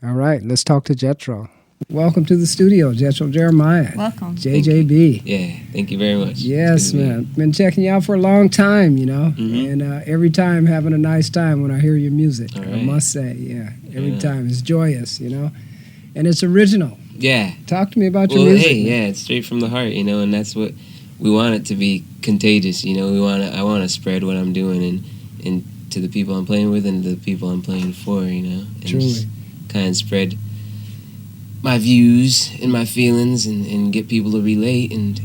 All right, let's talk to Jethro. Welcome to the studio, Jethro Jeremiah. Welcome. JJB. Yeah, thank you very much. Yes, man. Been checking you out for a long time, Mm-hmm. and every time having a nice time when I hear your music. All I right. must say, every time it's joyous, and it's original. Yeah. Talk to me about your Well, music. hey, man. yeah, it's straight from the heart, and that's what we want it to be contagious. I want to spread what I'm doing and to the people I'm playing with and to the people I'm playing for, and Truly. just kind of spread my views and my feelings and get people to relate and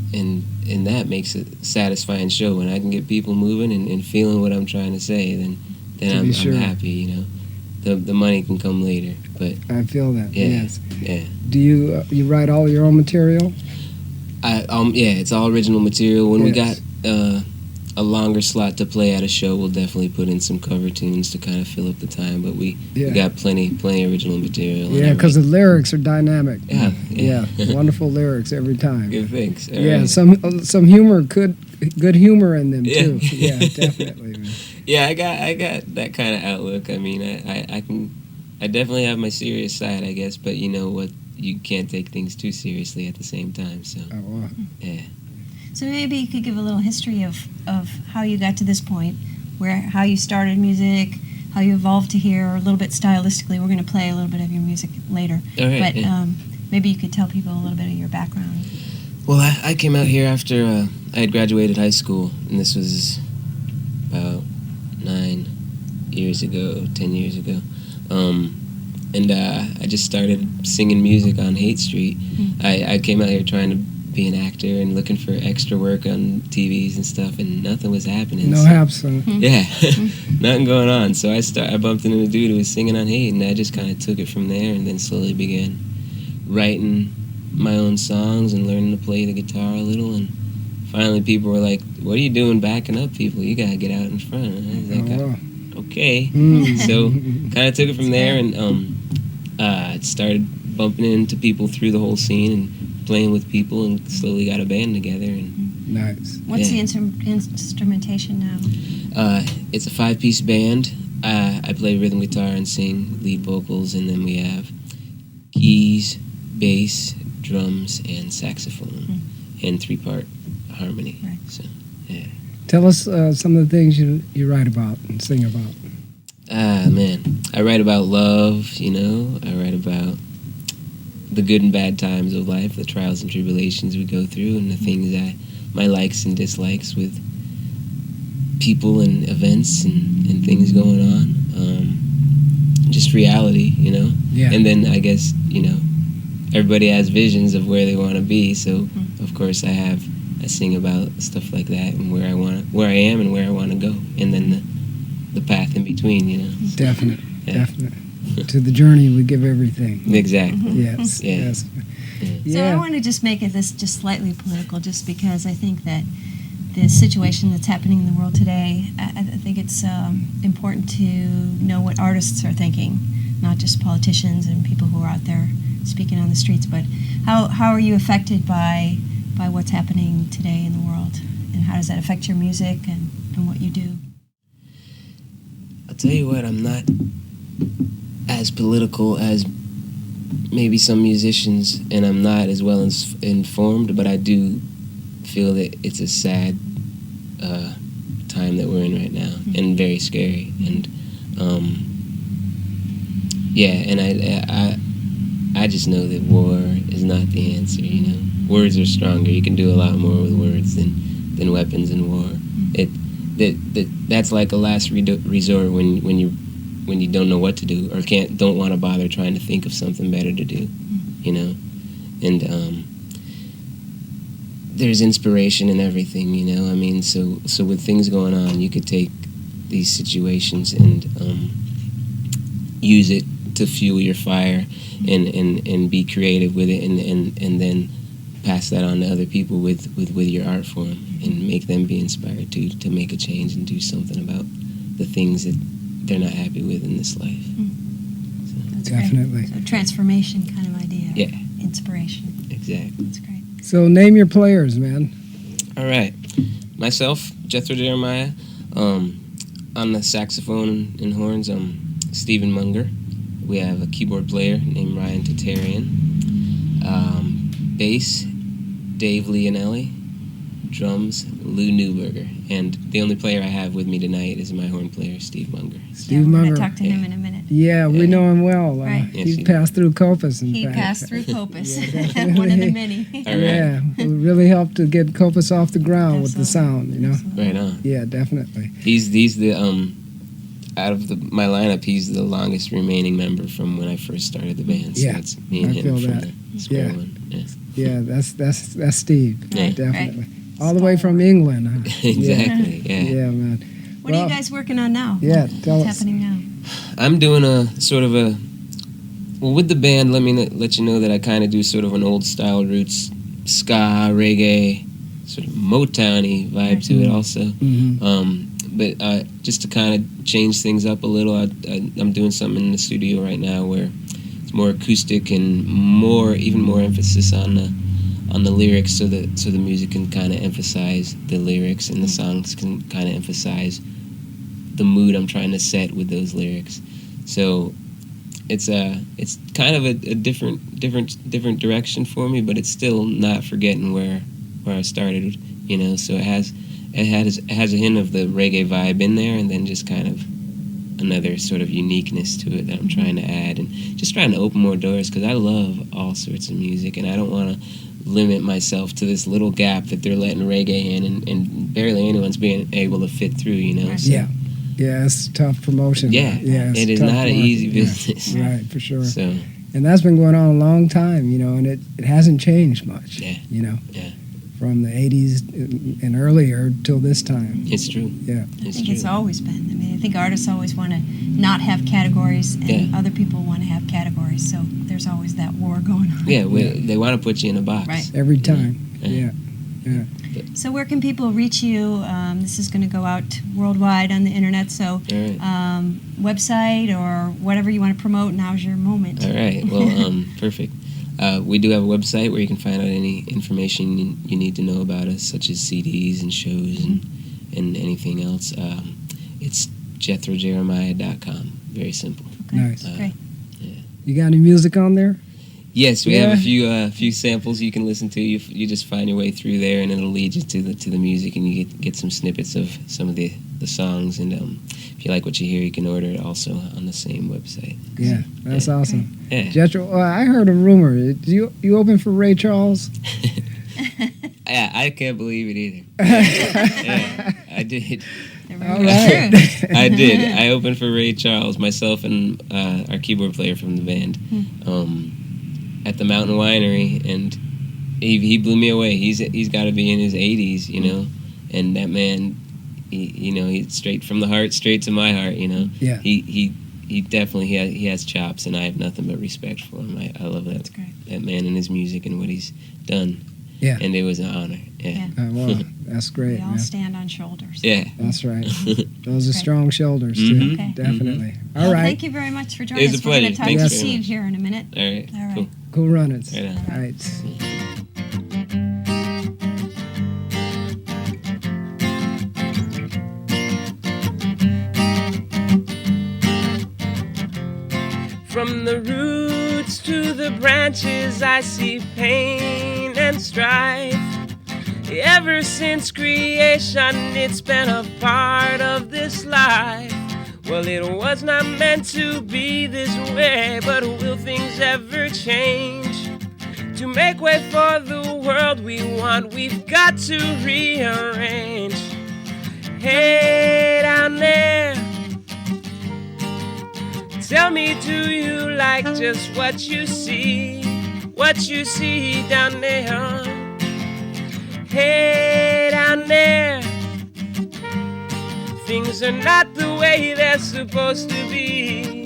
that makes a satisfying show. When I can get people moving and feeling what I'm trying to say, then I'm happy, The money can come later, but I feel that. yeah, Yes. yeah. Do you write all your own material? It's all original material. When we got Yes. a longer slot to play at a show, we'll definitely put in some cover tunes to kind of fill up the time. But we got plenty original material. Yeah, because the lyrics are dynamic. Yeah. Wonderful lyrics every time. Good, thanks. All Yeah, right. some humor, good humor in them Yeah. too. Yeah, definitely. Man. Yeah, I got that kind of outlook. I mean, I definitely have my serious side, I guess. But you know what? You can't take things too seriously at the same time. So Oh, wow. yeah. So maybe you could give a little history of how you got to this point, how you started music, how you evolved to here, a little bit stylistically. We're going to play a little bit of your music later. All right. But maybe you could tell people a little bit of your background. Well, I came out here after I had graduated high school, and this was about 10 years ago. And I just started singing music on Haight Street. I came out here trying to be an actor and looking for extra work on TVs and stuff, and nothing was happening. No haps. Huh? Yeah, nothing going on. So I bumped into a dude who was singing on Haight, and I just kind of took it from there, and then slowly began writing my own songs and learning to play the guitar a little. And finally, people were like, "What are you doing backing up people? You gotta get out in front." And I was like, wow. "Okay." Mm. So kind of took it from there, and started bumping into people through the whole scene and playing with people, and slowly got a band together. And Nice. What's the instrumentation now? it's a 5-piece band. I play rhythm guitar and sing lead vocals, and then we have keys, bass, drums, and saxophone, and 3-part harmony. Right. So, yeah. Tell us some of the things you write about and sing about. Man, I write about love, I write about the good and bad times of life, the trials and tribulations we go through, and the things my likes and dislikes with people and events and things going on. Just reality, Yeah. And then I guess, everybody has visions of where they want to be, so of course I sing about stuff like that and where I am and where I want to go, and then the path in between, Definite. Yeah. Definite. To the journey, we give everything. Exactly. Yes. Yeah. Yes. So I want to just make it this just slightly political, just because I think that the situation that's happening in the world today, I think it's important to know what artists are thinking, not just politicians and people who are out there speaking on the streets, but how are you affected by what's happening today in the world, and how does that affect your music and what you do? I'll tell you what, I'm not as political as maybe some musicians, and I'm not as well informed, but I do feel that it's a sad time that we're in right now, and very scary. And and I just know that war is not the answer. Words are stronger. You can do a lot more with words than weapons in war. That's like a last resort when you don't know what to do, or don't want to bother trying to think of something better to do, and there's inspiration in everything, I mean, so with things going on, you could take these situations and use it to fuel your fire and be creative with it, and then pass that on to other people with your art form, and make them be inspired to make a change and do something about the things that they're not happy with in this life. That's Definitely. great. So transformation kind of idea. Yeah. Inspiration. Exactly. That's great. So name your players, man. All right. Myself, Jethro Jeremiah. On the saxophone and horns, Stephen Munger. we have a keyboard player named Ryan Tatarian, bass, Dave Leonelli, drums, Lou Newberger, and the only player I have with me tonight is my horn player, Steve Munger. Steve We're Munger. going to talk to him in a minute. Yeah, we know him well. Right. Yes, He he passed through Copus. In He fact. passed through Copus, Yeah, one of the definitely. many. All right. Yeah, it really helped to get Copus off the ground with the Absolutely. sound, you know. Absolutely. Right on. Yeah, definitely. He's the out of my lineup, he's the longest remaining member from when I first started the band. So Yeah, it's me and I him feel from that. the square Yeah. one. Yeah. Yeah, that's Steve. Right, Definitely. right. All the way from England. Huh? Exactly. Yeah. Yeah, man. What are Well, you guys working on now? Yeah, tell What's us. happening now? I'm doing well, with the band, let me let you know that I kind of do sort of an old style roots, ska, reggae, sort of Motown-y vibe to it also. Mhm. But just to kind of change things up a little, I'm doing something in the studio right now where it's more acoustic and even more emphasis on the lyrics, so the music can kind of emphasize the lyrics and the songs can kind of emphasize the mood I'm trying to set with those lyrics. So it's kind of a different direction for me, but it's still not forgetting where I started, you know. So it has a hint of the reggae vibe in there, and then just kind of another sort of uniqueness to it that I'm trying to add, and just trying to open more doors, because I love all sorts of music, and I don't want to limit myself to this little gap that they're letting reggae in, and barely anyone's being able to fit through, you know. So, Yeah. Yeah, it's tough promotion. Yeah, it's it is tough not an market. easy Yeah. business. Right, for sure. So And that's been going on a long time, you know, and it hasn't changed much. Yeah. You know. Yeah. From the 80s and earlier till this time. it's true. Yeah. I think it's always been. I mean, I think artists always want to not have categories, and Yeah. other people want to have categories. So there's always that war going on. Yeah, they want to put you in a box. Right. Every time. Yeah. Yeah. So where can people reach you? This is going to go out worldwide on the internet. So All right. website or whatever you want to promote. Now's your moment. All right. Well, perfect. We do have a website where you can find out any information you need to know about us, such as CDs and shows and anything else. It's JethroJeremiah.com. Very simple. Okay. Nice. Great. You got any music on there? Yes, we have a Yeah. few samples you can listen to. You just find your way through there, and it'll lead you to the music, and you get some snippets of some of the songs. And if you like what you hear, you can order it also on the same website. Yeah, that's awesome. Yeah. Jethro, I heard a rumor. You open for Ray Charles? Yeah, I can't believe it either. Yeah, I did. The All rumor is right. true. I did. I opened for Ray Charles, myself and our keyboard player from the band, at the Mountain Winery, and he blew me away. He's got to be in his 80s, you know, and that man, he's straight from the heart, straight to my heart, you know. Yeah. He definitely he has chops, and I have nothing but respect for him. I love That's great. that man and his music and what he's done. Yeah. And it was an honor. Yeah. Well, that's great, We all man. stand on shoulders. Yeah. That's right. Those are Great. strong shoulders, too. Mhm. Okay. Definitely. Well, All right. Thank you very much for joining It was us. a We're going pleasure. to talk Thanks to very Steve much. here in a minute. All right. All right. Cool. Cool runnings. Right on. All right. From the roots to the branches, I see pain and strife. Ever since creation, it's been a part of this life. Well, it was not meant to be this way, but will things ever change? To make way for the world we want, we've got to rearrange. Hey, down there, tell me, do you like just what you see? What you see down there? Hey, down there, things are not the way they're supposed to be.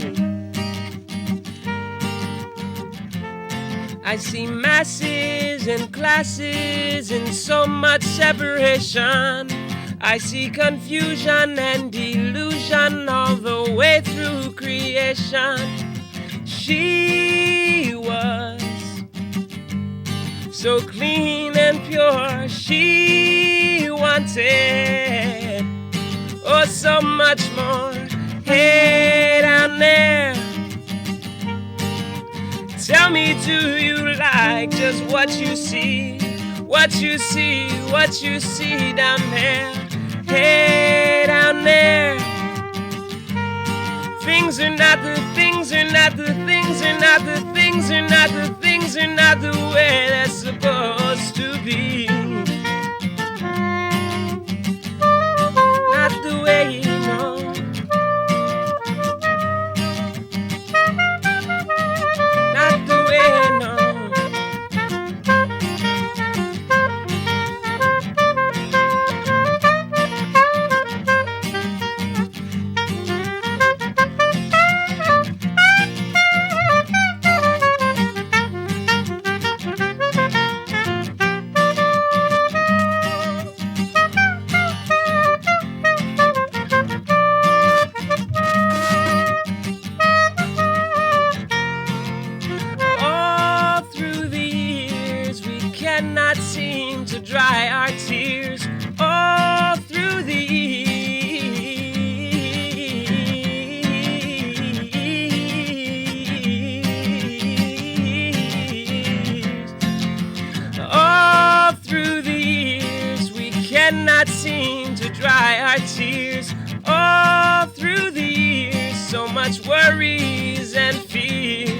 I see masses and classes and so much separation. I see confusion and delusion all the way through creation. She was so clean and pure. She wanted oh so much more. Hey, down there, Tell me, do you like just what you see? What you see, what you see down there? Hey, down there. Things are not the things are not the things are not the things are not the things are not the way they're supposed to be. Not the way you know. Not the way you know. Cannot seem to dry our tears all through the years. All through the years, we cannot seem to dry our tears. All through the years, so much worries and fears.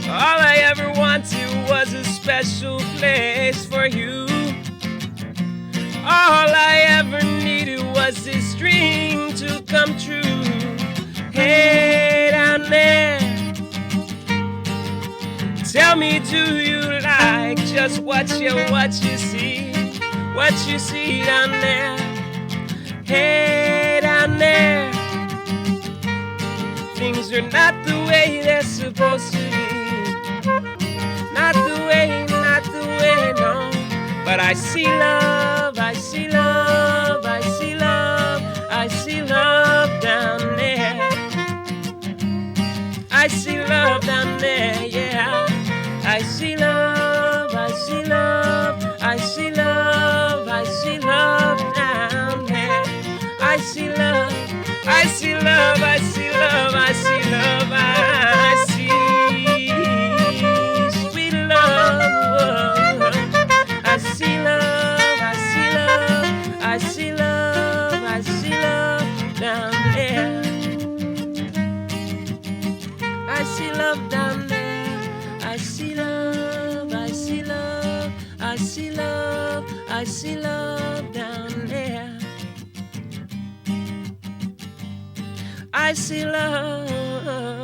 All I ever wanted was a special place for you. All I ever needed was this dream to come true. Hey, down there. Tell me, do you like just what you see? What you see down there? Hey, down there. Things are not the way they're supposed to be. Not the way, no. But I see love, I see love, I see love, I see love down there. I see love down there, yeah. I see love, I see love, I see love, I see love down there. I see love, I see love, I see love, I see love, I see sweet love. I see love, I see love, I see love, I see love down there. I see love down there. I see love, I see love, I see love, I see love down there. I see love.